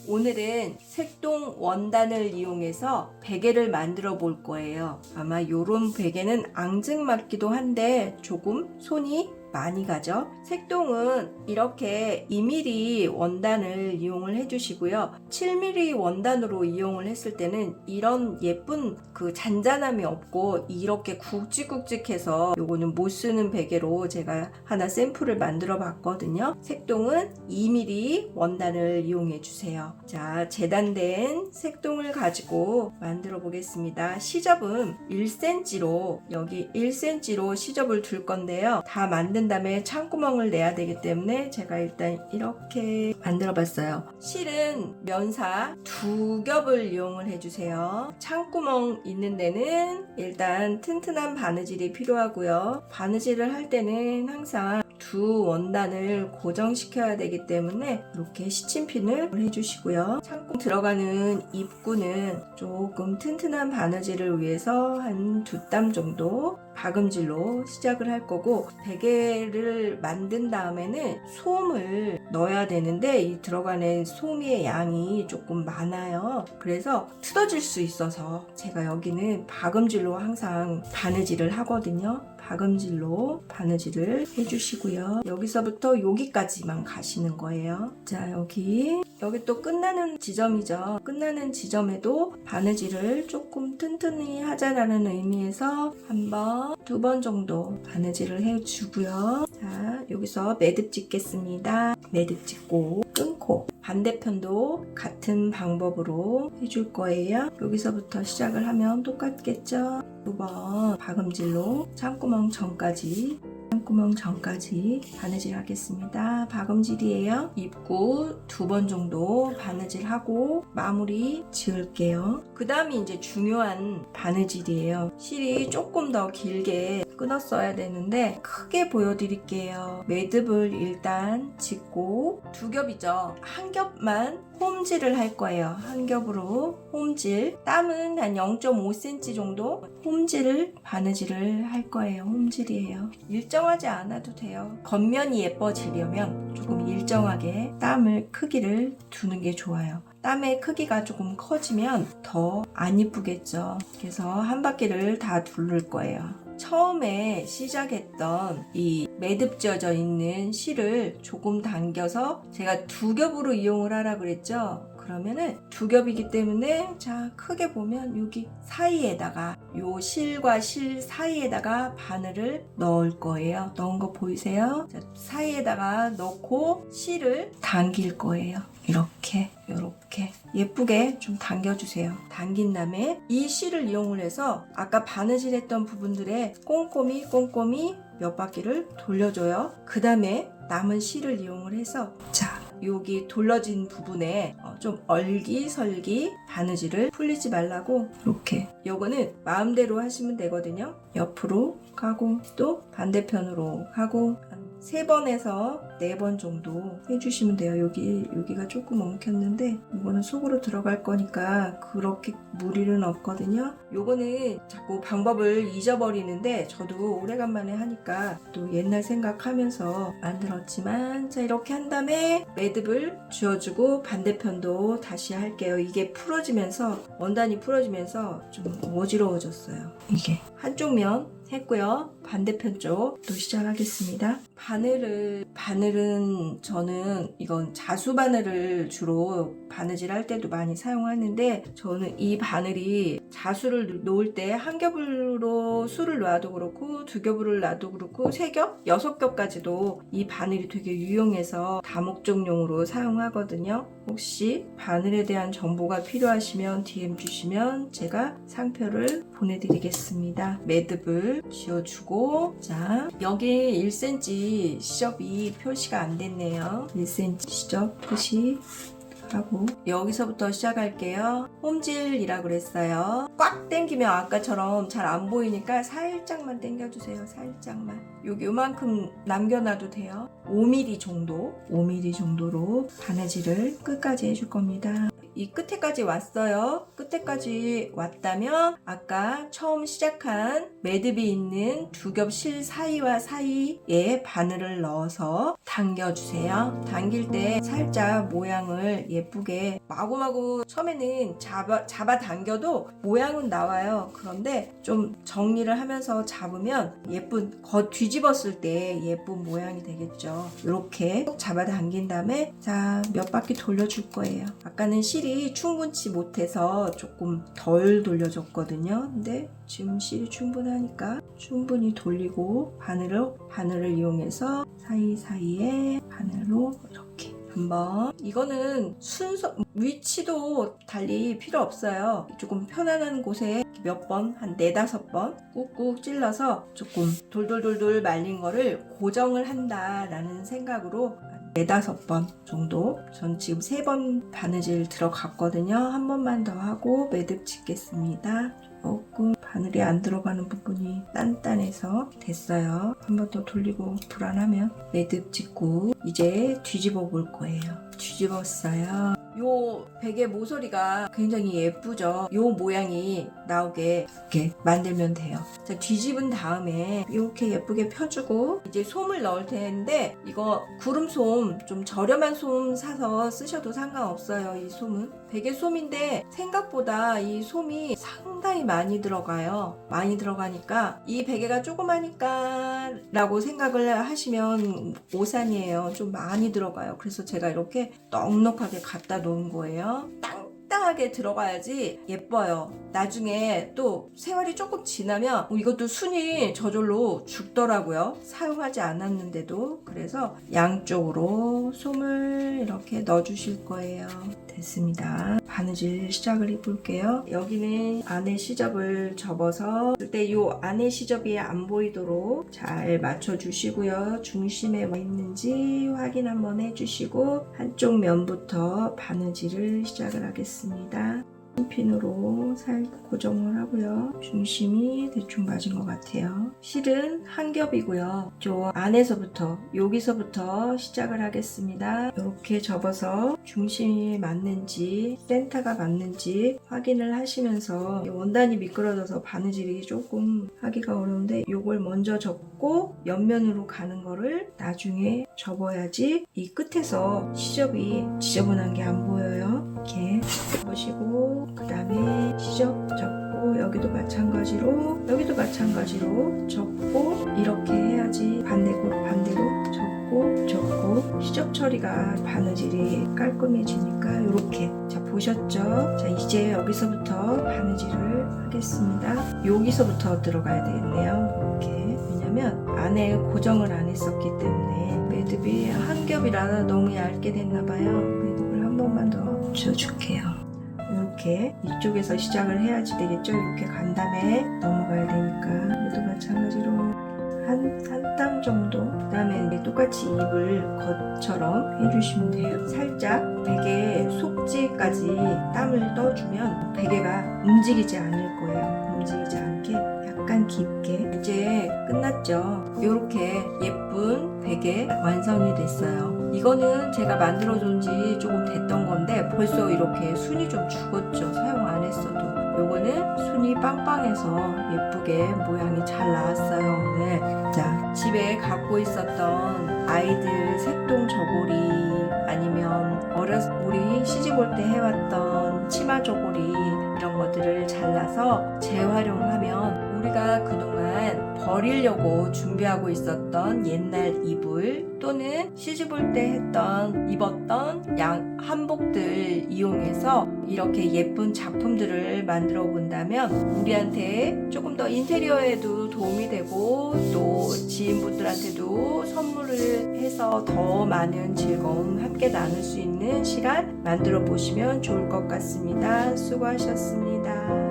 오늘은 색동 원단을 이용해서 베개를 만들어 볼 거예요. 아마 요런 베개는 앙증맞기도 한데 조금 손이 많이 가죠. 색동은 이렇게 2mm 원단을 이용을 해주시고요. 7mm 원단으로 이용을 했을 때는 이런 예쁜 그 잔잔함이 없고 이렇게 굵직굵직해서 요거는 못 쓰는 베개로 제가 하나 샘플을 만들어 봤거든요. 색동은 2mm 원단을 이용해 주세요. 자, 재단된 색동을 가지고 만들어 보겠습니다. 시접은 1cm로 여기 1cm로 시접을 둘 건데요. 다 만든 다음에 창구멍을 내야 되기 때문에 제가 일단 이렇게 만들어 봤어요. 실은 면사 2겹을 이용을 해주세요. 창구멍 있는 데는 일단 튼튼한 바느질이 필요하고요. 바느질을 할 때는 항상 두 원단을 고정시켜야 되기 때문에 이렇게 시침핀을 해주시고요. 창구 들어가는 입구는 조금 튼튼한 바느질을 위해서 한 2땀 정도 박음질로 시작을 할 거고, 베개를 만든 다음에는 솜을 넣어야 되는데 이 들어가는 솜의 양이 조금 많아요. 그래서 틀어질 수 있어서 제가 여기는 박음질로 항상 바느질을 하거든요. 박음질로 바느질을 해주시고요. 여기서부터 여기까지만 가시는 거예요. 자, 여기 또 끝나는 지점이죠. 끝나는 지점에도 바느질을 조금 튼튼히 하자라는 의미에서 한 번, 2번 정도 바느질을 해주고요. 자, 여기서 매듭 짓겠습니다. 매듭 짓고 끊고 반대편도 같은 방법으로 해줄 거예요. 여기서부터 시작을 하면 똑같겠죠? 2번 박음질로 창구멍 전까지 바느질 하겠습니다. 박음질이에요. 입구 2번 정도 바느질하고 마무리 지을게요. 그 다음이 이제 중요한 바느질이에요. 실이 조금 더 길게 끊었어야 되는데 크게 보여드릴게요. 매듭을 일단 짓고 2겹이죠. 한 겹만 홈질을 할 거예요. 한 겹으로 홈질. 땀은 한 0.5cm 정도 홈질을 바느질을 할 거예요. 홈질이에요. 일정하지 않아도 돼요. 겉면이 예뻐지려면 조금 일정하게 땀을 크기를 두는 게 좋아요. 땀의 크기가 조금 커지면 더 안 이쁘겠죠. 그래서 한 바퀴를 다 두를 거예요. 처음에 시작했던 이 매듭 지어져 있는 실을 조금 당겨서 제가 2겹으로 이용을 하라 그랬죠. 그러면은 2겹이기 때문에 자, 크게 보면 여기 사이에다가 요 실과 실 사이에다가 바늘을 넣을 거예요. 넣은 거 보이세요? 자, 사이에다가 넣고 실을 당길 거예요. 이렇게 예쁘게 좀 당겨주세요. 당긴 다음에 이 실을 이용을 해서 아까 바느질했던 부분들에 꼼꼼히 몇 바퀴를 돌려줘요. 그 다음에 남은 실을 이용을 해서 자, 여기 돌려진 부분에 좀 얼기설기 바느질을 풀리지 말라고 이렇게, 요거는 마음대로 하시면 되거든요. 옆으로 가고 또 반대편으로 가고 3번에서 4번 정도 해주시면 돼요. 여기가 조금 엉켰는데 이거는 속으로 들어갈 거니까 그렇게 무리는 없거든요. 요거는 자꾸 방법을 잊어버리는데 저도 오래간만에 하니까 또 옛날 생각하면서 만들었지만, 자, 이렇게 한 다음에 매듭을 쥐어주고 반대편도 다시 할게요. 이게 풀어지면서, 원단이 풀어지면서 좀 어지러워졌어요. 이게 한쪽 면 했고요. 반대편 쪽 또 시작하겠습니다. 바늘은 저는 이건 자수 바늘을 주로 바느질 할 때도 많이 사용하는데, 저는 이 바늘이 자수를 놓을 때 한 겹으로 수를 놔도 그렇고 2겹으로 놔도 그렇고 3겹, 6겹까지도 이 바늘이 되게 유용해서 다목적용으로 사용하거든요. 혹시 바늘에 대한 정보가 필요하시면 DM 주시면 제가 상표를 보내드리겠습니다. 매듭을 지어주고, 자, 여기 1cm 시접이 표시가 안 됐네요. 1cm 시접 표시 하고 여기서부터 시작할게요. 홈질이라고 그랬어요. 꽉 당기면 아까처럼 잘 안 보이니까 살짝만 당겨주세요. 살짝만. 여기 요만큼 남겨놔도 돼요. 5mm 정도로 바느질을 끝까지 해줄 겁니다. 이 끝에까지 왔어요. 끝에까지 왔다면 아까 처음 시작한 매듭이 있는 두 겹 실 사이와 사이에 바늘을 넣어서 당겨주세요. 당길 때 살짝 모양을 예쁘게 마구마구 처음에는 잡아 당겨도 모양은 나와요. 그런데 좀 정리를 하면서 잡으면 예쁜 뒤집었을 때 예쁜 모양이 되겠죠. 이렇게 잡아 당긴 다음에 자, 몇 바퀴 돌려줄 거예요. 아까는 실이 충분치 못해서 조금 덜 돌려줬거든요. 근데 지금 실이 충분하니까 충분히 돌리고 바늘을 이용해서 사이사이에 바늘로 이렇게 한번. 이거는 순서 위치도 달리 필요 없어요. 조금 편안한 곳에 몇 번, 한 4-5번 꾹꾹 찔러서 조금 돌돌돌돌 말린 거를 고정을 한다라는 생각으로 4-5번 정도. 전 지금 3번 바느질 들어갔거든요. 한 번만 더 하고 매듭 짓겠습니다. 조금 바늘이 안 들어가는 부분이 단단해서 됐어요. 한 번 더 돌리고 불안하면 매듭 짓고 이제 뒤집어 볼 거예요. 뒤집었어요. 요 베개 모서리가 굉장히 예쁘죠. 요 모양이 나오게 이렇게 만들면 돼요. 자, 뒤집은 다음에 이렇게 예쁘게 펴주고 이제 솜을 넣을 텐데 이거 구름솜 좀 저렴한 솜 사서 쓰셔도 상관없어요. 이 솜은 베개 솜인데 생각보다 이 솜이 상당히 많이 들어가요. 많이 들어가니까 이 베개가 조그마니까 라고 생각을 하시면 오산이에요. 좀 많이 들어가요. 그래서 제가 이렇게 넉넉하게 갖다 놓은 거예요. 땅땅하게 들어가야지 예뻐요. 나중에 또 세월이 조금 지나면 이것도 순이 저절로 죽더라고요. 사용하지 않았는데도. 그래서 양쪽으로 솜을 이렇게 넣어주실 거예요. 됐습니다. 바느질 시작을 해볼게요. 여기는 안에 시접을 접어서 그때 요 안에 시접이 안 보이도록 잘 맞춰주시고요. 중심에 뭐 있는지 확인 한번 해주시고 한쪽 면부터 바느질을 시작을 하겠습니다. 핀으로 살짝 고정을 하고요. 중심이 대충 맞은 것 같아요. 실은 한 겹이고요. 저 안에서부터 여기서부터 시작을 하겠습니다. 이렇게 접어서 중심이 맞는지 센터가 맞는지 확인을 하시면서 원단이 미끄러져서 바느질이 조금 하기가 어려운데 이걸 먼저 접고 옆면으로 가는 거를 나중에 접어야지 이 끝에서 시접이 지저분한 게 안 보여요. 이렇게 보시고 그 다음에 시접 접고 여기도 마찬가지로 접고 이렇게 해야지 반대로 접고 시접 처리가 바느질이 깔끔해지니까 이렇게. 자, 보셨죠? 자, 이제 여기서부터 바느질을 하겠습니다. 여기서부터 들어가야 되겠네요. 이렇게. 왜냐면 안에 고정을 안 했었기 때문에 매듭이 한 겹이라 너무 얇게 됐나봐요. 매듭을 한 번만 더 붙여줄게요. 이렇게 이쪽에서 시작을 해야지 되겠죠. 이렇게 간 다음에 넘어가야 되니까 얘도 마찬가지로 한 땀 정도. 그 다음에 똑같이 입을 겉처럼 해주시면 돼요. 살짝 베개 속지까지 땀을 떠주면 베개가 움직이지 않을 거예요. 움직이지 않게 약간 깊게. 이제 끝났죠. 이렇게 예쁜 베개 완성이 됐어요. 이거는 제가 만들어준 지 조금 됐던 건데 벌써 이렇게 순이 좀 죽었죠. 사용 안 했어도. 요거는 순이 빵빵해서 예쁘게 모양이 잘 나왔어요. 오늘. 자, 집에 갖고 있었던 아이들 색동 저고리 아니면 우리 시집 올 때 해왔던 치마 저고리 이런 것들을 잘라서 재활용하면 우리가 그동안 버리려고 준비하고 있었던 옛날 이불 또는 시집 올 때 입었던 한복들 이용해서 이렇게 예쁜 작품들을 만들어 본다면 우리한테 조금 더 인테리어에도 도움이 되고 또 지인분들한테도 선물을 해서 더 많은 즐거움 함께 나눌 수 있는 시간 만들어 보시면 좋을 것 같습니다. 수고하셨습니다.